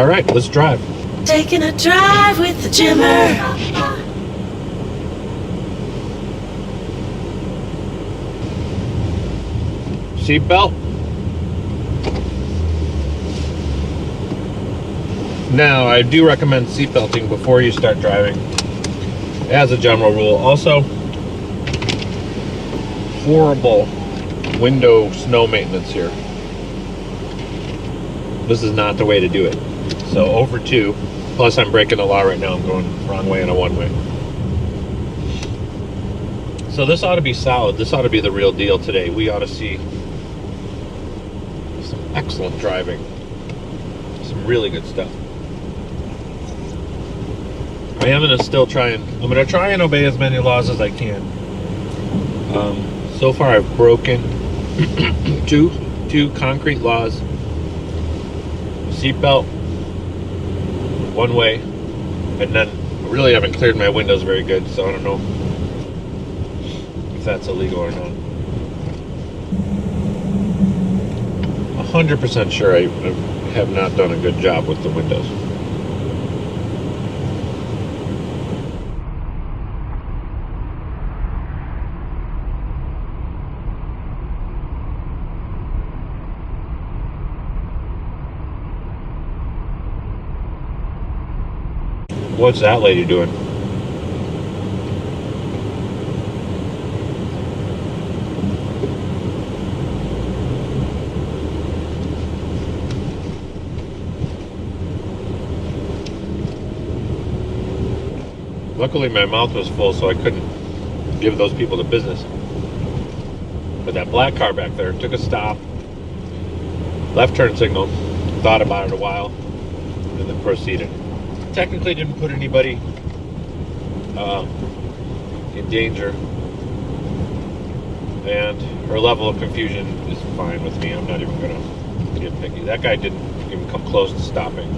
All right, let's drive. Taking a drive with the Jimmer. Seatbelt. Now, I do recommend seatbelting before you start driving, as a general rule. Also, horrible window snow maintenance here. This is not the way to do it. So over 2, plus I'm breaking the law right now. I'm going the wrong way in a one-way. So this ought to be solid. This ought to be the real deal today. We ought to see some excellent driving. Some really good stuff. I am going to still try and obey as many laws as I can. So far I've broken two concrete laws. Seatbelt, one way, and then I really haven't cleared my windows very good, so I don't know if that's illegal or not. 100% sure I have not done a good job with the windows. What's that lady doing? Luckily my mouth was full, so I couldn't give those people the business. But that black car back there took a stop, left turn signal, thought about it a while, and then proceeded. Technically didn't put anybody in danger, and her level of confusion is fine with me. I'm not even gonna get picky. That guy didn't even come close to stopping.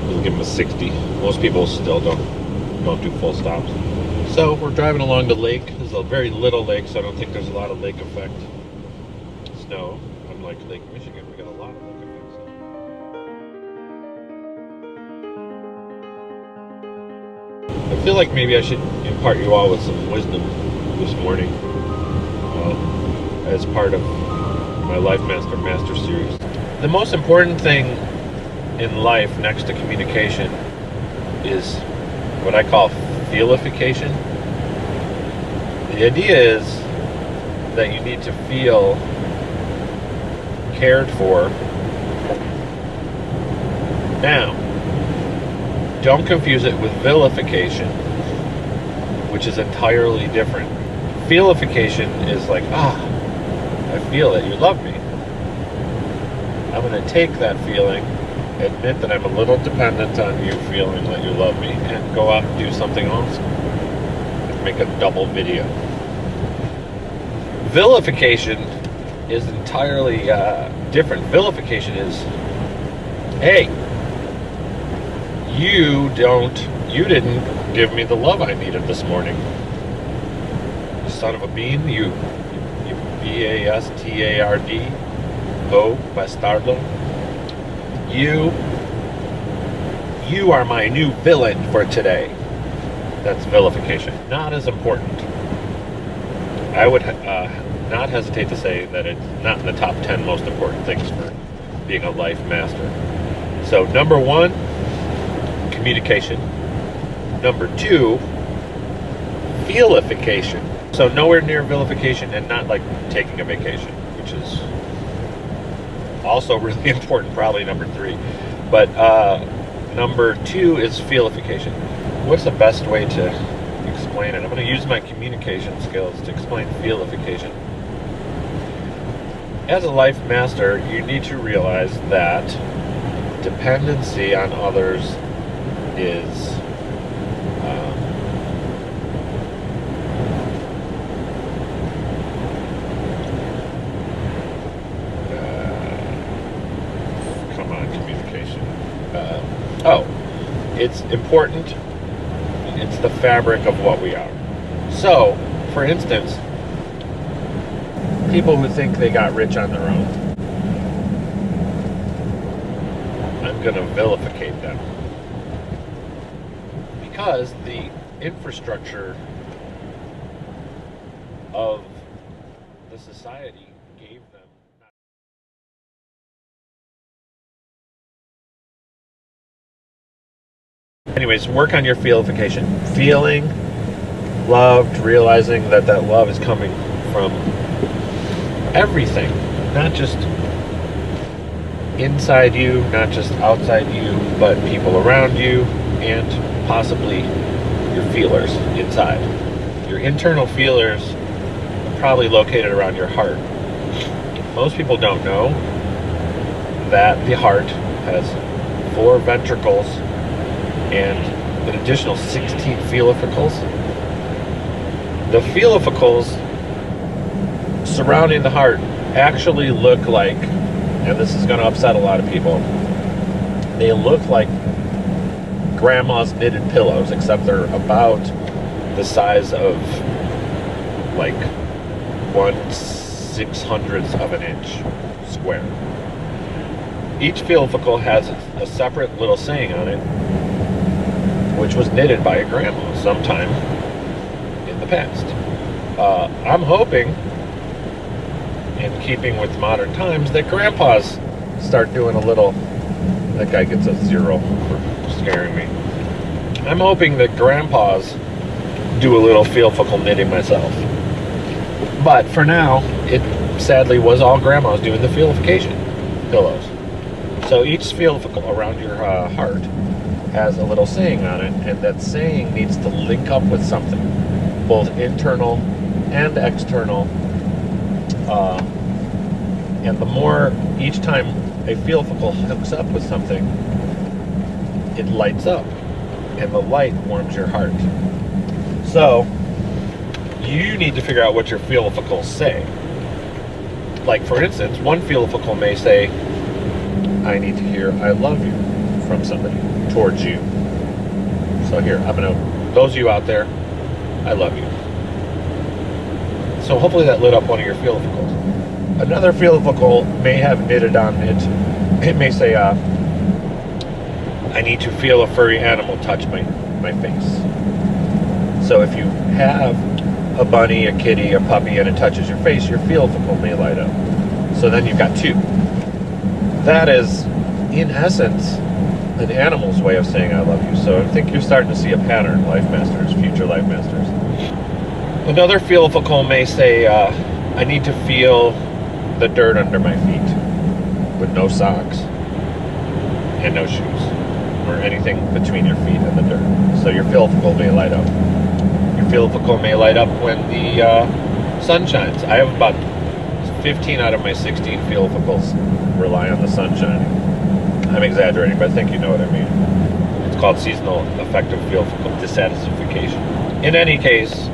We'll give him a 60. Most people still don't do full stops. So we're driving along the lake. There's a very little lake, so I don't think there's a lot of lake effect snow. Like Lake Michigan, we got a lot of lake effect snow. I feel like maybe I should impart you all with some wisdom this morning as part of my LifeMaster Master Series. The most important thing in life next to communication is what I call feelification. The idea is that you need to feel cared for. Now, don't confuse it with vilification, which is entirely different. Feelification is like, I feel that you love me. I'm going to take that feeling, admit that I'm a little dependent on you feeling that you love me, and go out and do something else. Make a double video. Vilification is entirely different. Vilification is, hey, you didn't give me the love I needed this morning. You son of a bean, you B-A-S-T-A-R-D-O, bastardo. You are my new villain for today. That's vilification. Not as important. I would not hesitate to say that it's not in the top 10 most important things for being a life master. So number 1, communication. Number 2, feelification. So nowhere near vilification, and not like taking a vacation, which is also really important, probably number 3. But number 2 is feelification. What's the best way to explain it? I'm going to use my communication skills to explain feelification. As a life master, you need to realize that dependency on others is communication. It's important. It's the fabric of what we are. So, for instance, people who think they got rich on their own, I'm going to vilificate them. Because the infrastructure of the society gave them. Anyways, work on your feelification. Feeling loved, realizing that that love is coming from everything, not just inside you, not just outside you, but people around you, and possibly your feelers inside. Your internal feelers are probably located around your heart. Most people don't know that the heart has 4 ventricles and an additional 16 feelificals. The feelificals surrounding the heart actually look like, and this is going to upset a lot of people, they look like grandma's knitted pillows, except they're about the size of like 1/600th of an inch square. Each feelifical has a separate little saying on it, which was knitted by a grandma sometime in the past. I'm hoping, in keeping with modern times, that grandpas start doing a little. That guy gets a 0 for scaring me. I'm hoping that grandpas do a little feelifical knitting myself. But for now, it sadly was all grandmas doing the feelification pillows. So each feelifical around your heart has a little saying on it, and that saying needs to link up with something, both internal and external. And the more, each time a feelifical hooks up with something, it lights up, and the light warms your heart. So you need to figure out what your feelificals say. Like, for instance, one feelifical may say, I need to hear I love you from somebody towards you. So here, those of you out there, I love you. So hopefully that lit up one of your feelificals. Another feelifical may have knitted on it. It may say, I need to feel a furry animal touch my face. So if you have a bunny, a kitty, a puppy, and it touches your face, your feelifical may light up. So then you've got 2. That is, in essence, an animal's way of saying I love you. So I think you're starting to see a pattern, LifeMasters, future LifeMasters. Another feelifical may say, I need to feel the dirt under my feet with no socks and no shoes or anything between your feet and the dirt. So your feelifical may light up. Your feelifical may light up when the sun shines. I have about 15 out of my 16 feelificals rely on the sun shining. I'm exaggerating, but I think you know what I mean. It's called seasonal affective feelifical dissatisfaction. In any case,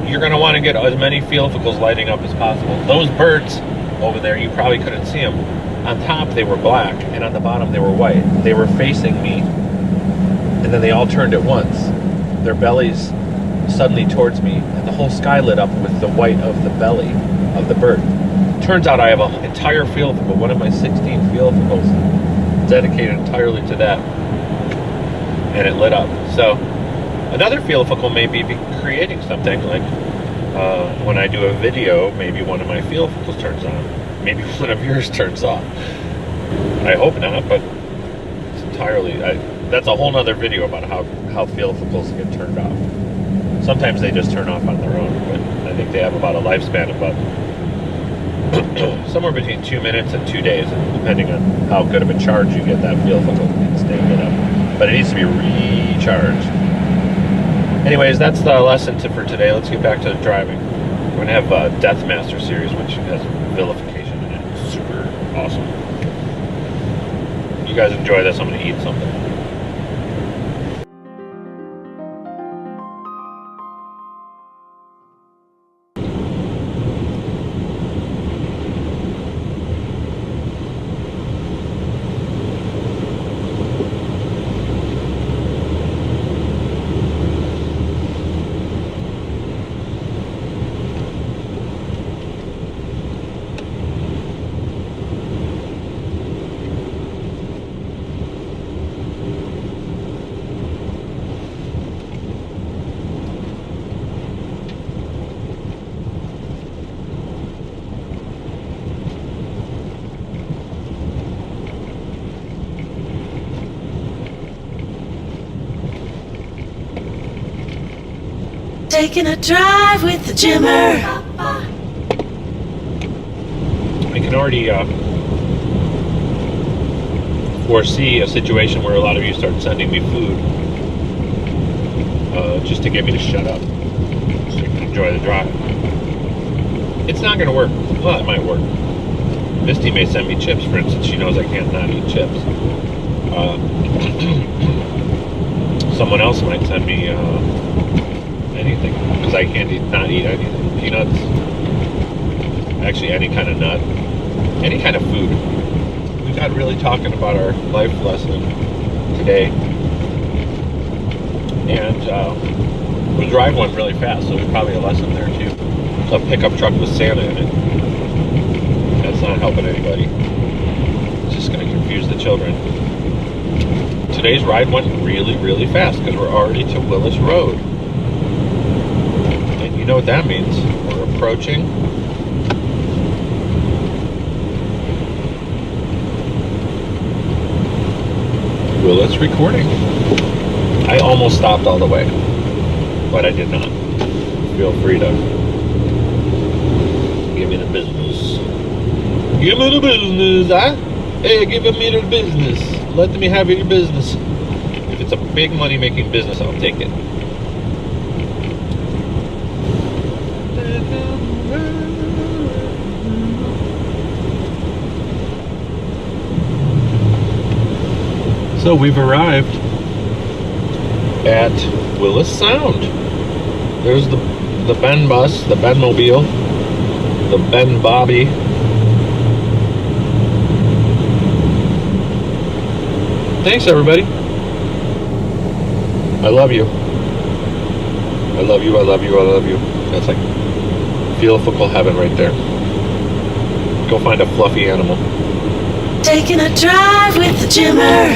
you're going to want to get as many feelificals lighting up as possible. Those birds over there, you probably couldn't see them. On top, they were black, and on the bottom, they were white. They were facing me, and then they all turned at once. Their bellies suddenly towards me, and the whole sky lit up with the white of the belly of the bird. Turns out I have an entire feelifical, one of my 16 feelificals, dedicated entirely to that, and it lit up. So another feelifical may be creating something, like when I do a video, maybe one of my feelificals turns on, maybe one of yours turns off. I hope not, but it's entirely, that's a whole nother video about how feelificals get turned off. Sometimes they just turn off on their own, but I think they have about a lifespan of about somewhere between 2 minutes and 2 days, depending on how good of a charge you get that feelifical can stay lit up. But it needs to be recharged. Anyways, that's the lesson for today. Let's get back to driving. We're going to have a LifeMaster series, which has vilification in it. It's super awesome. You guys enjoy this. I'm going to eat something. Taking a drive with the Jimmer. I can already foresee a situation where a lot of you start sending me food just to get me to shut up so you can enjoy the drive. It's not going to work. Well, it might work. Misty may send me chips, for instance. She knows I can't not eat chips. Someone else might send me anything, because I can't not eat anything. Peanuts. Actually, any kind of nut. Any kind of food. We got really talking about our life lesson today. And the drive went really fast, so there's probably a lesson there too. A pickup truck with Santa in it. That's not helping anybody. It's just going to confuse the children. Today's ride went really, really fast because we're already to Willis Road. And you know what that means. We're approaching Willis Recording. I almost stopped all the way, but I did not. Feel free to give me the business. Give me the business, huh? Hey, give me the business. Let me have your business. If it's a big money-making business, I'll take it. So we've arrived at Willis Sound. There's the Ben bus, the Ben Mobile, the Ben Bobby. Thanks, everybody. I love you. I love you, I love you, I love you. That's like philosophical heaven right there. Go find a fluffy animal. Taking a drive with the Jimmer.